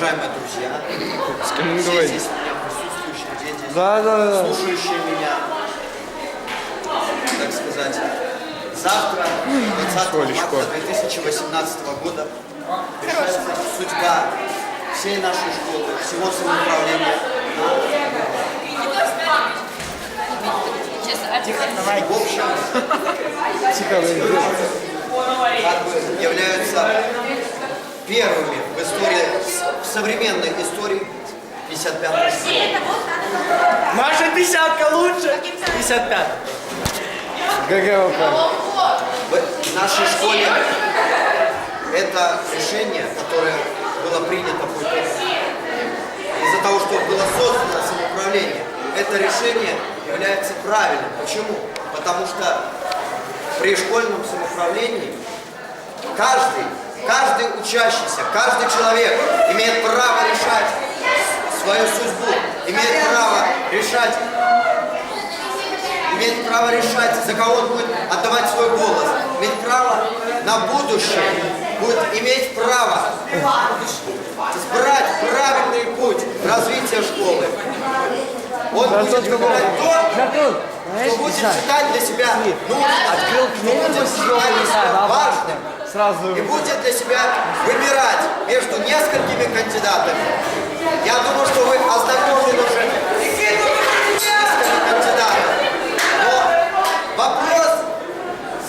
уважаемые друзья, все здесь меня присутствующие дети, слушающие меня, так сказать, завтра, 20 марта 2018 года, решается судьба всей нашей школы, всего самоуправления. В общем, как бы являются первыми в истории, в современной истории 55-й школы. Наша десятка лучше. 55. В нашей школе это решение, которое было принято из-за того, что было создано самоуправление, это решение является правильным. Почему? Потому что при школьном самоуправлении каждый учащийся, каждый человек имеет право решать свою судьбу, имеет право решать, за кого он будет отдавать свой голос, имеет право на будущее, будет иметь право избрать правильный путь развития школы. Он будет выбирать то, что будет считать для себя нужным, что будет считать важным, и будет для себя выбирать между несколькими кандидатами. Я думаю, что вы ознакомлены уже с несколькими кандидатами. Но вопрос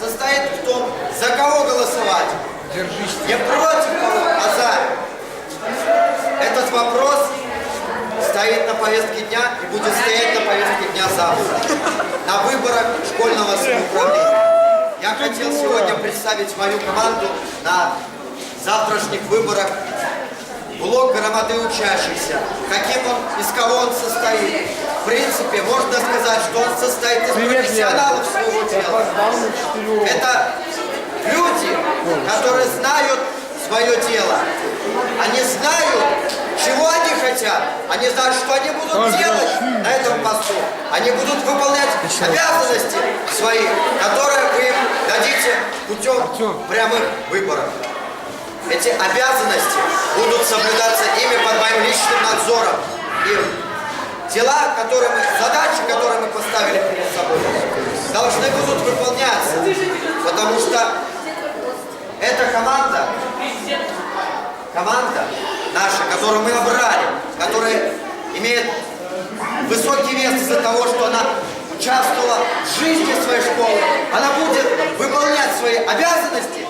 состоит в том, за кого голосовать. Не против кого, а за. Этот вопрос стоит на повестке дня и будет стоять на повестке дня завтра, на выборах школьного самоуправления. Я хотел сегодня представить мою команду на завтрашних выборах. Блок громады учащихся. Из кого он состоит? В принципе, можно сказать, что он состоит из профессионалов своего дела. Это люди, которые знают свое дело. Они знают, чего они хотят. Они знают, что они будут делать на этом посту. Они будут выполнять обязанности свои, которые вы им дадите путем прямых выборов. Эти обязанности будут соблюдаться ими под моим личным надзором. И задачи, которые мы поставили перед собой, должны будут выполняться. Потому что эта команда наша, которую мы набрали, которая имеет высокий вес из-за того, что она участвовала в жизни своей школы, она будет выполнять свои обязанности,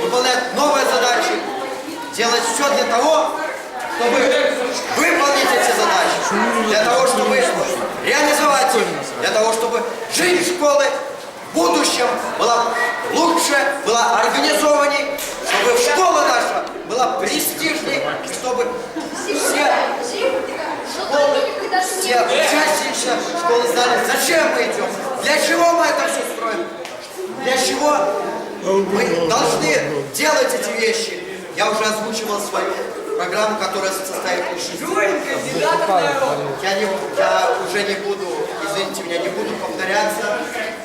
выполнять новые задачи, делать все для того, чтобы выполнить эти задачи, для того, чтобы реализовать их, для того, чтобы жизнь школы в будущем была лучше, была организованней, чтобы школа наша была престижней, чтобы все учащиеся школы знали, зачем мы идем, для чего мы это все строим, для чего мы должны делать эти вещи. Я уже озвучивал свою программу, которая состоит из 6 пунктов. Я уже не буду, извините меня, не буду повторяться,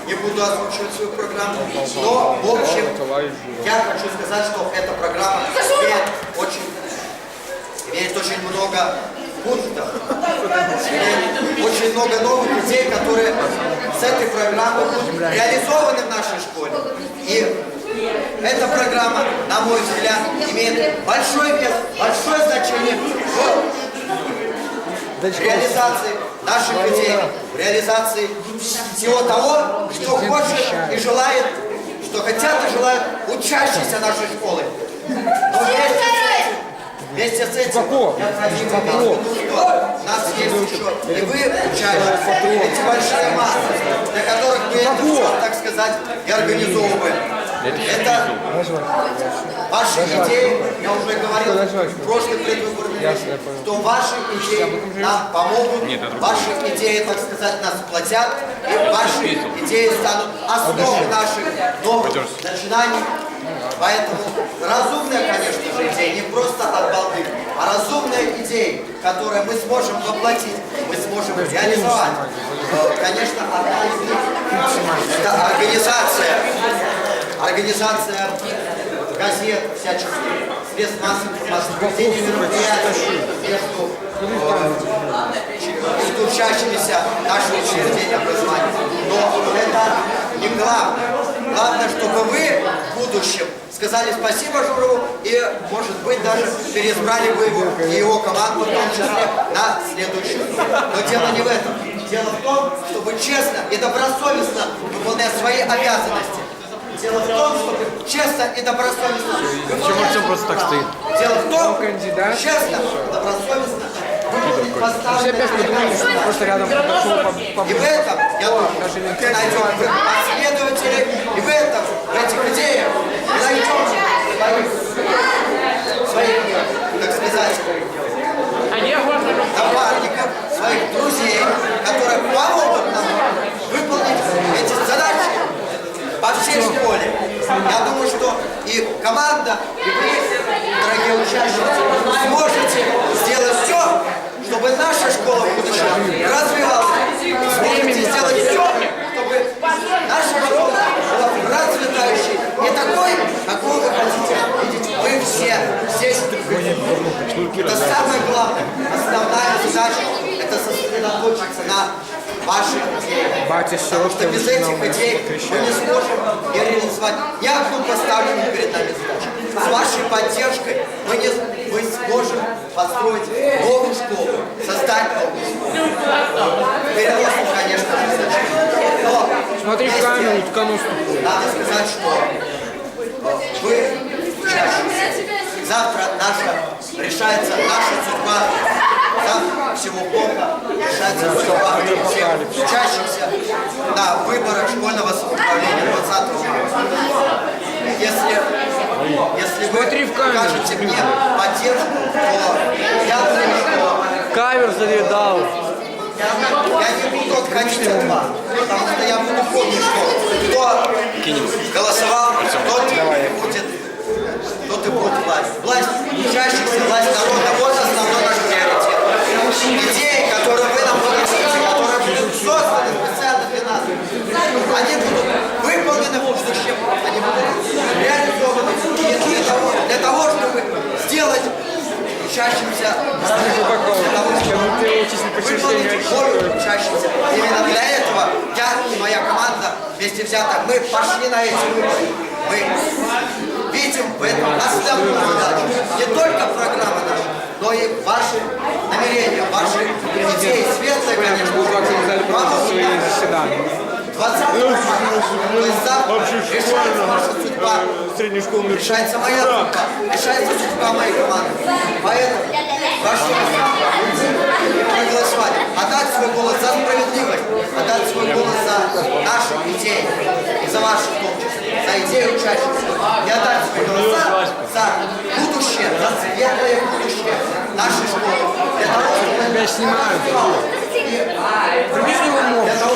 не буду озвучивать свою программу. Но, в общем, я хочу сказать, что эта программа имеет очень много пунктов, имеет очень много новых идей, которые с этой программой будут реализованы в нашей школе. И эта программа, на мой взгляд, имеет большой вес, большое значение в реализации наших идей, в реализации всего того, что хочет и желает, что хотят и желают учащиеся нашей школы. Но вместе с этим необходимо иметь в виду, что у нас есть еще и вы, учащиеся, эти большие массы, для которых мы это все, так сказать, и организовываем. Это ваши идеи, я уже говорил в прошлой предвыборной речи, что ваши идеи нам помогут, ваши идеи, так сказать, нас платят, и ваши идеи станут основой наших новых начинаний. Поэтому разумная, конечно же, идея, не просто от балды, а разумная идея, которую мы сможем воплотить, мы сможем реализовать. Конечно, одна из них – это организация газет всяческих, средств массовой информации, проведение мероприятий между учащимися нашего учреждения образования. Но это не главное. Главное, чтобы вы в будущем сказали спасибо Журову и, может быть, даже переизбрали бы его и его команду, в том числе, на следующую. Но дело не в этом. Дело в том, чтобы честно и добросовестно выполнять свои обязанности. Дело в том, чтобы честно и добросовестно выполнять... просто так стоит? Дело в том, кандидат. честно и добросовестно выполнить поставленные обязанности. Просто рядом пошел И в этом, я думаю, мы найдем последователей, и в этом, в этих идеях, мы найдем своих, так сказать, напарников, своих друзей, которые помогут нам выполнить эти задачи по всей школе. Я думаю, что и команда, и вы, дорогие учащиеся, сможете сделать все, чтобы наша школа в будущем развивалась. Сможете сделать все, чтобы наша школа была процветающей, не такой, какой вы хотите видеть вы все здесь. Это самое главное, основная задача, это сосредоточиться на ваших идеях. Потому что без этих идей мы не сможем реализовать ни одну поставленную перед нами задачу. С вашей поддержкой мы сможем построить новую школу, создать новую школу. Переносим, конечно, но Смотри в камеру, ткану ступу. надо сказать, что вы учащиеся. Завтра решается наша судьба. Завтра всего плохо решается судьба всех учащихся на выборах школьного самоуправления 20 марта. Если вы окажете мне поддержку, то я думаю, что Кавер залетал. я не буду отходить от вас, потому что я буду помнить, что кто голосовал, тот и будет власть. Власть учащихся, власть народа, вот основной наш приоритет. Идеи, которые вы нам принесете, которые будут созданы специально для нас, они будут выполнены в будущем, они будут реализованы для того, чтобы сделать учащимся, для того, чтобы выполнить волю учащихся. Именно для этого я и моя команда вместе взята, мы пошли на эти выборы. Мы видим в этом основную задачу. Не только программа наша, но и ваши намерения, ваши идеи, светлые, конечно, свои заседания. 20 марта, то есть завтра решается ваша судьба, решается моя судьба, решается судьба моей команды. Поэтому прошу вас голосовать, отдать свой голос за справедливость, отдать свой голос за наши идеи и за ваши в том числе, за идеи учащихся. И отдать свой голос за будущее, за светлое будущее нашей школы. Для того, чтобы Тебя снимают. для того,